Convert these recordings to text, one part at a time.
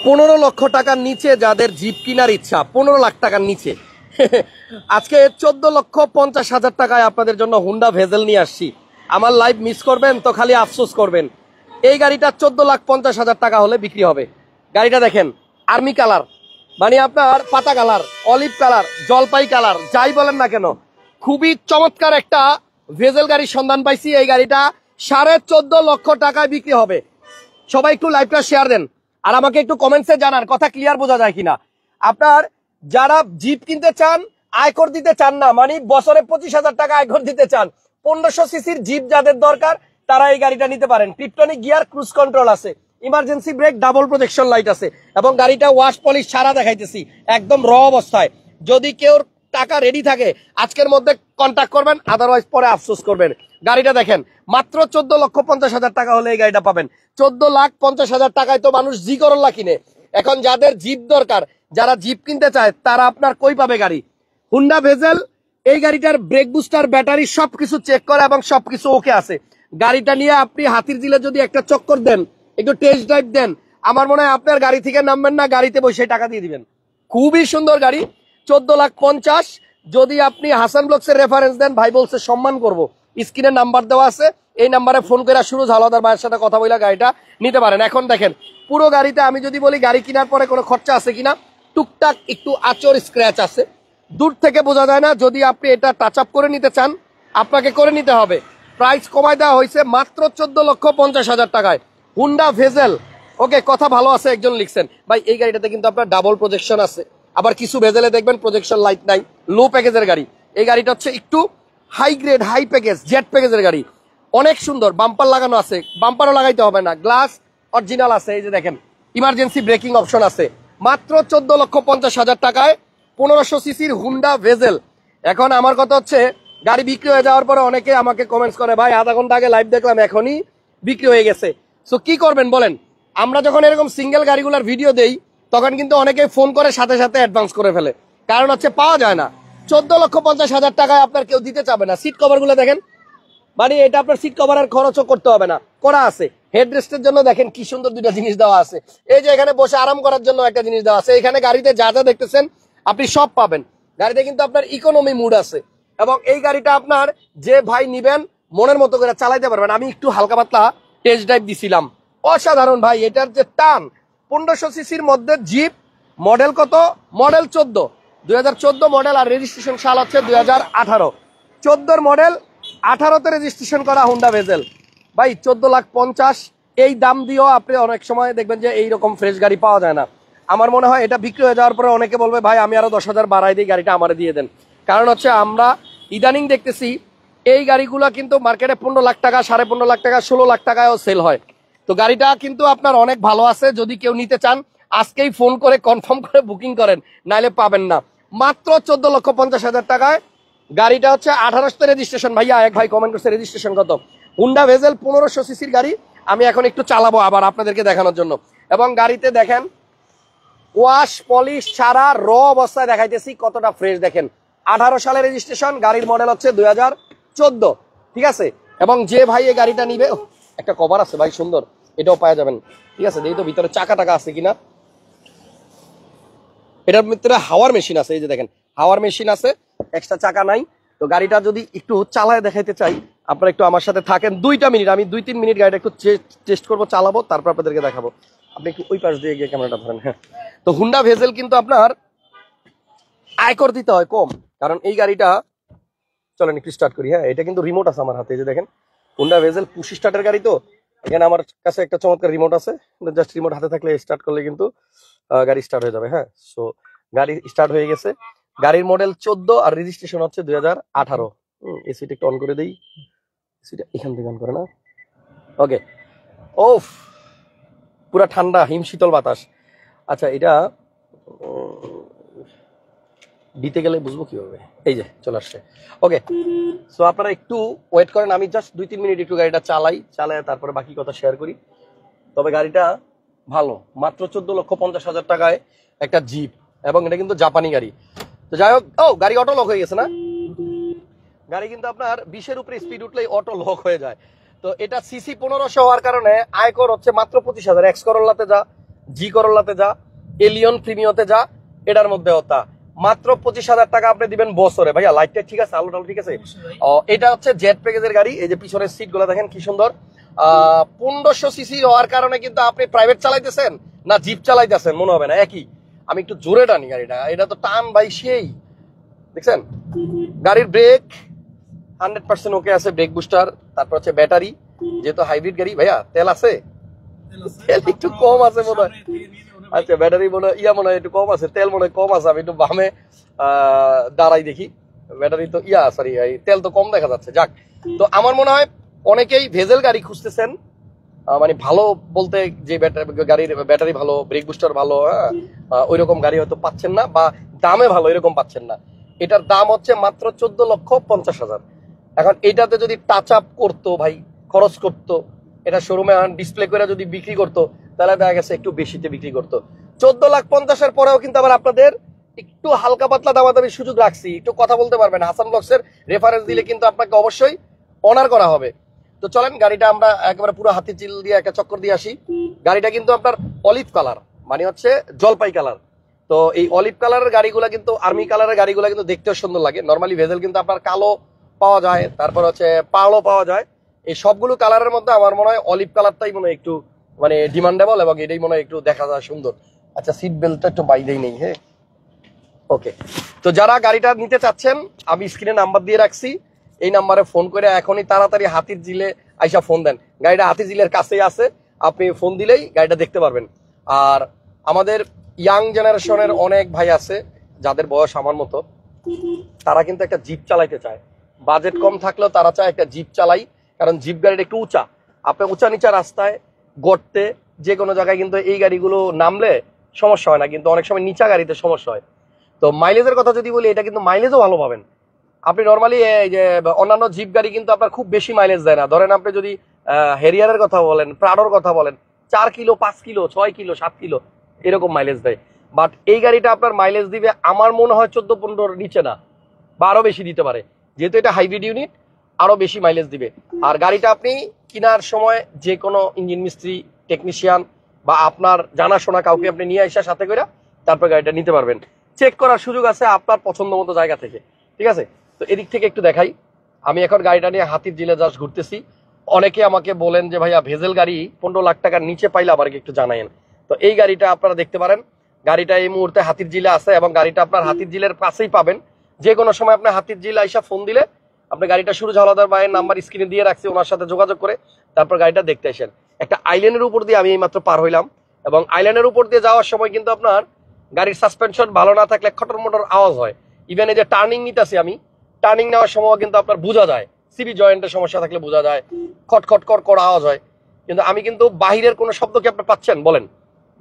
15 লক্ষ টাকার নিচে যাদের জিপ কেনার ইচ্ছা, 15 লাখ টাকার নিচে, আজকে 14,50,000 টাকায় আপনাদের জন্য হুন্ডা ভেজেল নিয়ে আসছি। আমার লাইভ মিস করবেন তো খালি আফসোস করবেন। এই গাড়িটা 14,50,000 টাকা হলে বিক্রি হবে। গাড়িটা দেখেন, আর্মি কালার, মানে আপনার পাতা কালার, অলিভ কালার, জলপাই কালার, যাই বলেন না কেন, খুবই চমৎকার একটা ভেজেল গাড়ির সন্ধান পাইছি। এই গাড়িটা 14.5 লক্ষ টাকায় বিক্রি হবে। সবাই একটু লাইভটা শেয়ার দেন আর আমাকে একটু কমেন্টসে জানান কথা ক্লিয়ার বোঝা যায় কিনা। আপনার যারা জিপ কিনতে চান, আয়কর দিতে চান না, মানে বছরে 25,000 টাকা আয়কর দিতে চান, 1500 সিসির জিপ যাদের দরকার তারা এই গাড়িটা নিতে পারেন। টিপটনিক গিয়ার, ক্রুজ কন্ট্রোল আছে, emergency break, double projection light আছে এবং গাড়িটা ওয়াশ পলিশ ছাড়া দেখাইতেছি, একদম র অবস্থায়। যদি কেউ টাকা রেডি থাকে আজকের মধ্যে কন্ট্যাক্ট করবেন, আদারওয়াইজ পরে আফসোস করবেন। গাড়িটা দেখেন, মাত্র 14,50,000 টাকা হলে এই গাড়িটা পাবেন। 14,50,000 টাকায় তো মানুষ জি করল্লা কিনে। এখন যাদের জিপ দরকার, যারা জিপ কিনতে চায়, তারা আপনার কই পাবে গাড়ি? Honda bezel. এই গাড়িটার ব্রেক বুস্টার, ব্যাটারি সবকিছু চেক করা এবং সবকিছু ওকে আছে। গাড়িটা নিয়ে আপনি হাতির ঝিলে যদি একটা চক্কর দেন, একটু টেস্ট ড্রাইভ দেন, আমার মনে হয় আপনার গাড়ি থেকে নামবেন না, গাড়িতে বসে টাকা দিয়ে দিবেন। খুবই সুন্দর গাড়ি, 14,50,000। যদি আপনি হাসান ব্লগসের রেফারেন্স দেন, ভাই বলছে সম্মান করব। স্ক্রিনে নাম্বার দেওয়া আছে, এই নাম্বারে ফোন করে সুরজ হাওলাদার ভাইয়ের সাথে কথা বলে গাড়িটা নিতে পারেন। এখন দেখেন পুরো গাড়িতে আমি যদি বলি গাড়ি কেনার পরে কোনো খরচা আছে কিনা, টুকটাক একটু আচর স্ক্র্যাচ আছে, দূর থেকে বোঝা যায় না। যদি আপনি এটা টাচ আপ করে নিতে চান, আপনাকে করে নিতে হবে। প্রাইস কমায় দেওয়া হয়েছে মাত্র 14,50,000 টাকায় হুন্ডা ভেজেল। ওকে, কথা ভালো আছে, একজন লিখছেন ভাই এই গাড়িটাতে কিন্তু আপনার ডাবল প্রজেকশন আছে, আবার কিছু ভেজেলে দেখবেন প্রজেকশন লাইট নাই, লো প্যাকেজের গাড়ি। এই গাড়িটা হচ্ছে একটু হাই গ্রেড, হাই প্যাকেজ, জেট প্যাকেজের গাড়ি। অনেক সুন্দর, বাম্পার লাগানো আছে, বাম্পারও লাগাইতে হবে না, গ্লাস অরিজিনাল আছে। এই যে দেখেন, ইমার্জেন্সি ব্রেকিং অপশন আছে। মাত্র 14,50,000 টাকায় 1500 সিসির হুন্ডা ভেজেল। এখন আমার কথা হচ্ছে, গাড়ি বিক্রি হয়ে যাওয়ার পরে অনেকে আমাকে কমেন্টস করে, ভাই আধা ঘন্টা আগে লাইভ দেখলাম এখনই বিক্রি হয়ে গেছে। সো কি করবেন বলেন? আমরা যখন এরকম সিঙ্গেল গাড়িগুলোর ভিডিও দেই, তখন কিন্তু অনেকে ফোন করে সাথে সাথে অ্যাডভান্স করে ফেলে, কারণ হচ্ছে পাওয়া যায় না। 14,50,000 টাকায় আপনার কেউ দিতে চাবে না। সিট কভার গুলো দেখেন, মানে এটা আপনার সিট কভার আর খরচও করতে হবে না, করা আছে। হেডরেস্টের জন্য দেখেন কি সুন্দর দুইটা জিনিস দেওয়া আছে। এই যে এখানে বসে আরাম করার জন্য একটা জিনিস দেওয়া আছে। এখানে গাড়িতে যা যা দেখতেছেন আপনি সব পাবেন। গাড়িতে কিন্তু আপনার ইকোনমি মুড আছে এবং এই গাড়িটা আপনার যে ভাই নিবেন মনের মতো করে চালাইতে পারবেন। আমি একটু হালকা পাতলা টেস্ট ড্রাইভ দিছিলাম, অসাধারণ ভাই। এটার যে টান, 1500 সিসির মধ্যে জিপ, মডেল কত? মডেল 14, 2014 মডেল, আর রেজিস্ট্রেশন সাল হচ্ছে 2018। 14 মডেল, 18তে রেজিস্ট্রেশন করা হুন্ডা ভেজেল। ভাই 14,50,000 এই দাম দিয়েও আপনি অনেক সময় দেখবেন যে এইরকম ফ্রেশ গাড়ি পাওয়া যায় না। আমার মনে হয় এটা বিক্রি হয়ে যাওয়ার পরে অনেকে বলবে, ভাই আমি আরো 10,000 বাড়াই দিই, গাড়িটা আমারে দিয়ে দেন। কারণ হচ্ছে আমরা ইদানিং দেখতেছি এই গাড়িগুলো কিন্তু মার্কেটে 15 লাখ টাকা, 15.5 লাখ টাকা, 16 লাখ টাকায়ও সেল হয়। তো গাড়িটা কিন্তু আপনার অনেক ভালো আছে। যদি কেউ নিতে চান আজকেই ফোন করে কনফার্ম করে বুকিং করেন, নাইলে পাবেন না। মাত্র 14,50,000 টাকায় গাড়িটা হচ্ছে 18তে রেজিস্ট্রেশন। ভাইয়া এক ভাই কমেন্ট করছে রেজিস্ট্রেশন কত? হুন্ডা ভেজেল 1500 সিসির গাড়ি। আমি এখন একটু চালাবো আবার আপনাদেরকে দেখানোর জন্য। এবং গাড়িতে দেখেন ওয়াশ পলিশ ছাড়া র অবস্থায় দেখাইতেছি কতটা ফ্রেশ। দেখেন 18 সালের রেজিস্ট্রেশন, গাড়ির মডেল হচ্ছে 2014, ঠিক আছে। এবং যে ভাই এই গাড়িটা নিবে, একটা কভার আছে ভাই সুন্দর, এটাও পাওয়া যাবেন, ঠিক আছে। দেখি তো ভিতরে চাকা টাকা আছে কিনা। এটার ভিতরে হাওয়ার মেশিন আছে, এই যে দেখেন হাওয়ার মেশিন আছে, এক্সট্রা চাকা নাই। তো গাড়িটা যদি একটু চালায় দেখাইতে চাই, আপনারা একটু আমার সাথে থাকেন 2টা মিনিট, আমি 2-3 মিনিট গাড়িটা একটু টেস্ট করবো, চালাবো, তারপর আপনাদেরকে দেখাবো। আপনি একটু ওই পাশ দিয়ে গিয়ে ক্যামেরাটা ধরেন। হ্যাঁ, তো হুন্ডা ভেজেল কিন্তু আপনার আয়কর দিতে হয় কম, কারণ এই গাড়িটা, চলেন একটু স্টার্ট করি। হ্যাঁ, এটা কিন্তু রিমোট আছে আমার হাতে, এই যে দেখেন হুন্ডা ভেজেল পুশ স্টার্টের গাড়ি। তো এখানে আমার কাছে একটা চমৎকার রিমোট আছে, জাস্ট রিমোট হাতে থাকলে স্টার্ট করলে কিন্তু গাড়ি স্টার্ট হয়ে যাবে। হ্যাঁ, সো গাড়ি স্টার্ট হয়ে গেছে। গাড়ির মডেল 14 আর রেজিস্ট্রেশন হচ্ছে 2018। এসিটা একটু অন করে দেই, এসিটা এখান থেকে অন করে না। ওকে, ওফ পুরা ঠান্ডা হিম শীতল বাতাস। আচ্ছা, এটা দিতে গেলে বুঝবো কিভাবে? এই যে চলে আসছে। ওকে, সো আপনারা একটু ওয়েট করেন, আমি জাস্ট 2-3 মিনিট একটু গাড়িটা চালাই তারপরে বাকি কথা শেয়ার করি। তবে গাড়িটা ভালো, মাত্র 14,50,000 টাকায় একটা জিপ, এবং এটা কিন্তু জাপানি গাড়ি। তো যাই হোক, ও গাড়ি অটো লক হয়ে গেছে না? গাড়ি কিন্তু আপনার 20-এর উপরে স্পিড উঠলেই অটো লক হয়ে যায়। তো এটা সিসি 1500 হওয়ার কারণে আয়কর হচ্ছে মাত্র 25,000। এক্স করোলাতে যা জি করোলাতে যা, এলিয়ন প্রিমিওতে যা, এটার মধ্যে তা মাত্র 25,000 টাকা আপনি দিবেন বছরে। ভাইয়া লাইটটা ঠিক আছে, আলো টালো ঠিক আছে? এটা হচ্ছে জেট প্যাকেজের গাড়ি। এই যে পিছনের সিট গুলো দেখেন কি সুন্দর। 1500 সিসি হওয়ার কারণে কিন্তু আপনি প্রাইভেট চালাইতেছেন না জিপ চালাইতেছেন মনে হবে না একই। আমি একটু জোরে টানি গাড়িটা, এটা তো টান ভাই সেই, দেখছেন? গাড়ির ব্রেক 100% ওকে আছে, ব্রেক বুস্টার। তারপর হচ্ছে ব্যাটারি, যেহেতু হাইব্রিড গাড়ি। ভাইয়া তেল আছে? তেল একটু কম আছে মনে হয়। আচ্ছা ব্যাটারি মনে হয় মনে হয় একটু কম আছে, তেল মনে হয় কম আছে। আমি একটু বামে দাঁড়াই দেখি, ব্যাটারি তো সরি তেল তো কম দেখা যাচ্ছে। যাক, তো আমার মনে হয় অনেকেই ভেজেল গাড়ি খুঁজতেছেন, মানে ভালো বলতে যে গাড়ির ব্যাটারি ভালো, ব্রেক বুস্টার ভালো, হ্যাঁ ওই রকম গাড়ি হয়তো পাচ্ছেন না, বা দামে ভালো এরকম পাচ্ছেন না। এটার দাম হচ্ছে মাত্র 14,50,000। এখন এটাতে যদি টাচ আপ করতো ভাই, খরচ করতো, এটা শোরুমে ডিসপ্লে করে যদি বিক্রি করতো, তাহলে দেখা গেছে একটু বেশিতে বিক্রি করতো। 14,50,000-এর পরেও কিন্তু আবার আপনাদের একটু হালকা পাতলা দামাদামি সুযোগ রাখছি, একটু কথা বলতে পারবেন। হাসান ব্লগসের রেফারেন্স দিলে কিন্তু আপনাকে অবশ্যই অনার করা হবে। তো চলেন গাড়িটা আমরা একেবারে পুরো হাতির চিল দিয়ে একটা চক্কর দিয়ে আসি। গাড়িটা কিন্তু আপনার অলিভ কালার, মানে হচ্ছে জলপাই কালার। তো এই অলিভ কালারের গাড়িগুলো কিন্তু, আর্মি কালারের গাড়িগুলো কিন্তু দেখতেও সুন্দর লাগে। নর্মালি ভেজেল কিন্তু আপনার কালো পাওয়া যায়, তারপর হচ্ছে পালও পাওয়া যায়। এই সবগুলো কালারের মধ্যে আমার মনে হয় অলিভ কালারটাই মনে হয় একটু মানে ডিমান্ডেবল, এবং এটাই মনে হয় একটু দেখা যায় সুন্দর। আচ্ছা সিট বেল্টটা একটু বাইরেই নেই, হ্যাঁ ওকে। তো যারা গাড়িটা নিতে চাচ্ছেন, আমি স্ক্রিনে নাম্বার দিয়ে রাখছি, এই নাম্বারে ফোন করে এখনই তাড়াতাড়ি হাতির ঝিলে আইসা ফোন দেন। গাড়িটা হাতির ঝিলের কাছেই আছে, আপনি ফোন দিলেই গাড়িটা দেখতে পারবেন। আর আমাদের ইয়াং জেনারেশনের অনেক ভাই আছে যাদের বয়স আমার মতো, তারা কিন্তু একটা জিপ চালাইতে চায়। বাজেট কম থাকলেও তারা চায় একটা জিপ চালাই, কারণ জিপ গাড়িটা একটু উঁচা, আপনি উঁচা নিচা রাস্তায় গড়তে যে কোনো জায়গায় কিন্তু এই গাড়িগুলো নামলে সমস্যা হয় না, কিন্তু অনেক সময় নিচা গাড়িতে সমস্যা হয়। তো মাইলেজের কথা যদি বলি, এটা কিন্তু মাইলেজও ভালো পাবেন। আপনি নর্মালি এই যে অন্যান্য জিপ গাড়ি কিন্তু আপনার খুব বেশি মাইলেজ দেয় না। ধরেন আপনি যদি হেরিয়ারের কথা বলেন, প্রাডোর কথা বলেন, 4 কিলো 5 কিলো 6 কিলো 7 কিলো এরকম মাইলেজ দেয়। বাট এই গাড়িটা আপনার মাইলেজ দিবে আমার মনে হয় 14-15 নিচে না, বা আরো বেশি দিতে পারে, যেহেতু এটা হাইব্রিড ইউনিট, আরো বেশি মাইলেজ দিবে। আর গাড়িটা আপনি কেনার সময় যে কোনো ইঞ্জিন মিস্ত্রি, টেকনিশিয়ান বা আপনার জানাশোনা কাউকে আপনি নিয়ে আসা সাথে করে তারপর গাড়িটা নিতে পারবেন। চেক করার সুযোগ আছে আপনার পছন্দ মতো জায়গা থেকে, ঠিক আছে? তো এদিক থেকে একটু দেখাই। আমি এখন গাড়িটা নিয়ে হাতির ঝিলে জাস্ট ঘুরতেছি। অনেকে আমাকে বলেন যে ভাইয়া ভেজেল গাড়ি 15 লাখ টাকার নিচে পাইলে আবার একটু জানায়েন। তো এই গাড়িটা আপনারা দেখতে পারেন, গাড়িটা এই মুহূর্তে হাতির ঝিলে আছে, এবং গাড়িটা আপনার হাতির ঝিলের কাছেই পাবেন। যে কোনো সময় আপনি হাতির ঝিলে আইসা ফোন দিলে আপনি গাড়িটা সুরজ হাওলাদার ভাইয়ের নাম্বার স্ক্রিনে দিয়ে রাখছি, ওনার সাথে যোগাযোগ করে তারপর গাড়িটা দেখতে আসেন। একটা আইল্যান্ডের উপর দিয়ে আমি এইমাত্র পার হইলাম, এবং আইল্যান্ডের উপর দিয়ে যাওয়ার সময় কিন্তু আপনার গাড়ির সাসপেনশন ভালো না থাকলে খটর মোটর আওয়াজ হয়। ইভেন এই যে টার্নিং নিতেছি আমি, টার্নিং নেওয়ার সময় কিন্তু আপনার বোঝা যায়, সিবি জয়েন্টের সমস্যা থাকলে বোঝা যায়, খটখট কর আওয়াজ হয়। কিন্তু আমি কিন্তু বাহিরের কোনো শব্দ কি আপনি পাচ্ছেন বলেন?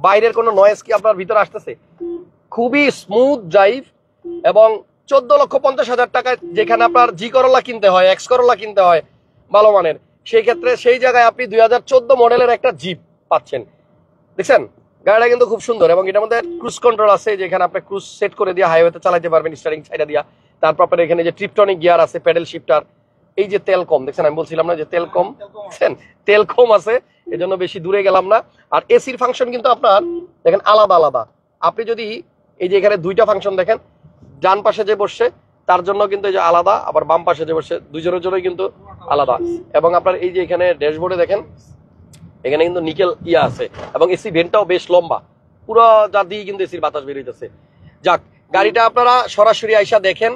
বাইরের কোনো নয়েজ কি আপনার ভিতরে আসতেছে? খুবই স্মুথ ড্রাইভ। এবং 14,50,000 টাকায় যেখানে আপনার জি করোলা কিনতে হয়, এক্স করোলা কিনতে হয় ভালো মানের, সেই ক্ষেত্রে সেই জায়গায় আপনি 2014 মডেলের একটা জিপ পাচ্ছেন। দেখছেন গাড়িটা কিন্তু খুব সুন্দর, এবং এটার মধ্যে ক্রুজ কন্ট্রোল আছে, যেখানে আপনি ক্রুজ সেট করে দিয়ে হাইওয়েতে চালাতে পারবেন স্টারিং সাইডে দিয়া। তারপর আপনার এখানে যে ট্রিপটনিক গিয়ার আছে, প্যাডেল শিফটার, এই যে তেল কম, দেখছেন আমি বলছিলাম না যে তেল কম, দেখছেন তেল কম আছে, এজন্য বেশি দূরে গেলাম না। আর এসির ফাংশন কিন্তু আপনার দেখেন আলাদা আলাদা। আপনি যদি এই যে এখানে দুইটা ফাংশন দেখেন, ডান পাশে যে বসছে তার জন্য কিন্তু এই যে আলাদা, আবার বাম পাশে যে বসছে দুইজনের জন্যই কিন্তু আলাদা। এবং আপনার এই যে এখানে ড্যাশবোর্ডে দেখেন, এখানে কিন্তু নিকেল আছে, এবং এসি ভেন্টটাও বেশ লম্বা, পুরো যা দিয়ে কিন্তু এসির বাতাস বের হইতেছে। যাক, গাড়িটা আপনারা সরাসরি আইসা দেখেন,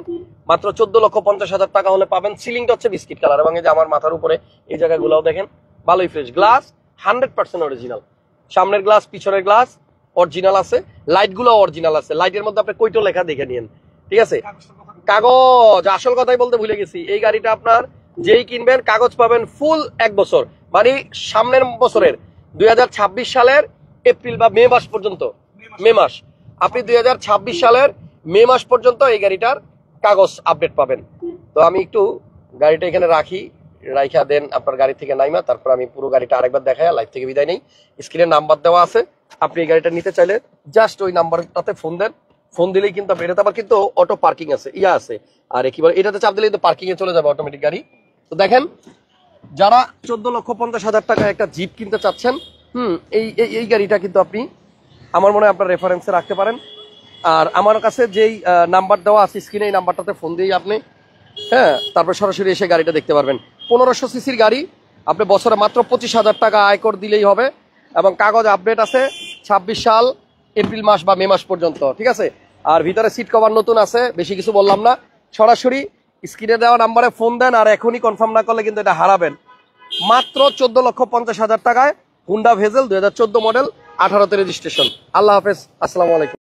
মাত্র 14,50,000 টাকা হলে পাবেন। সিলিংটা হচ্ছে বিস্কিট কালার, এবং এই যে আমার মাথার উপরে এই জায়গাগুলোও দেখেন ভালোই ফ্রেশ। গ্লাস 100% অরিজিনাল, সামনের গ্লাস পিছনের গ্লাস অরিজিনাল আছে, লাইটগুলো অরিজিনাল আছে। লাইটের মধ্যে আপনি কইটো লেখা দেখে নিন, ঠিক আছে? কাগজ, আসল কথাই বলতে ভুলে গেছি, এই গাড়িটা আপনার যেই কিনবেন কাগজ পাবেন ফুল 1 বছর, মানে সামনের বছরের 2026 সালের এপ্রিল বা মে মাস পর্যন্ত, মে মাস, আপনি 2026 সালের মে মাস পর্যন্ত এই গাড়িটার কাগজ আপডেট পাবেন। তো আমি একটু গাড়িটা এখানে রাখি, রাইখা দেন আপনার গাড়ি থেকে নাইমা, তারপর আমি পুরো গাড়িটা আরেকবার দেখাই, লাইভ থেকে বিদায় নেই। স্ক্রিনে নাম্বার দেওয়া আছে, আপনি এই গাড়িটা নিতে চাইলে জাস্ট ওই নাম্বারটাতে ফোন দেন। ফোন দিলেই কিন্তু এটাতে আবার কিন্তু অটো পার্কিং আছে, আছে। আর কি বলে, এটাতে চাপ দিলেই তো পার্কিং এ চলে যাবে অটোমেটিক গাড়ি। তো দেখেন, যারা 14,50,000 টাকা একটা জিপ কিনতে চাচ্ছেন, এই গাড়িটা কিন্তু আপনি আমার মনে হয় আপনার রেফারেন্সে রাখতে পারেন। আর আমার কাছে যেই নাম্বার দেওয়া আছে স্ক্রিনে, এই নাম্বারটাতে ফোন দিয়েই আপনি হ্যাঁ তারপর সরাসরি এসে গাড়িটা দেখতে পারবেন। 1500 সিসির গাড়ি, আপনি বছরে মাত্র 25,000 টাকা আয়কর দিলেই হবে, এবং কাগজ আপডেট আছে 26 সাল এপ্রিল মাস বা মে মাস পর্যন্ত, ঠিক আছে। আর ভিতরে সিট কভার নতুন আছে, বেশি কিছু বললাম না। সরাসরি স্ক্রিনে দেওয়া নাম্বারে ফোন দেন, আর এখনই কনফার্ম না করলে কিন্তু এটা হারাবেন। মাত্র 14,50,000 টাকায় হুন্ডা ভেজেল 2014 মডেল, 18তে রেজিস্ট্রেশন। আল্লাহ হাফেজ, আসসালামু আলাইকুম।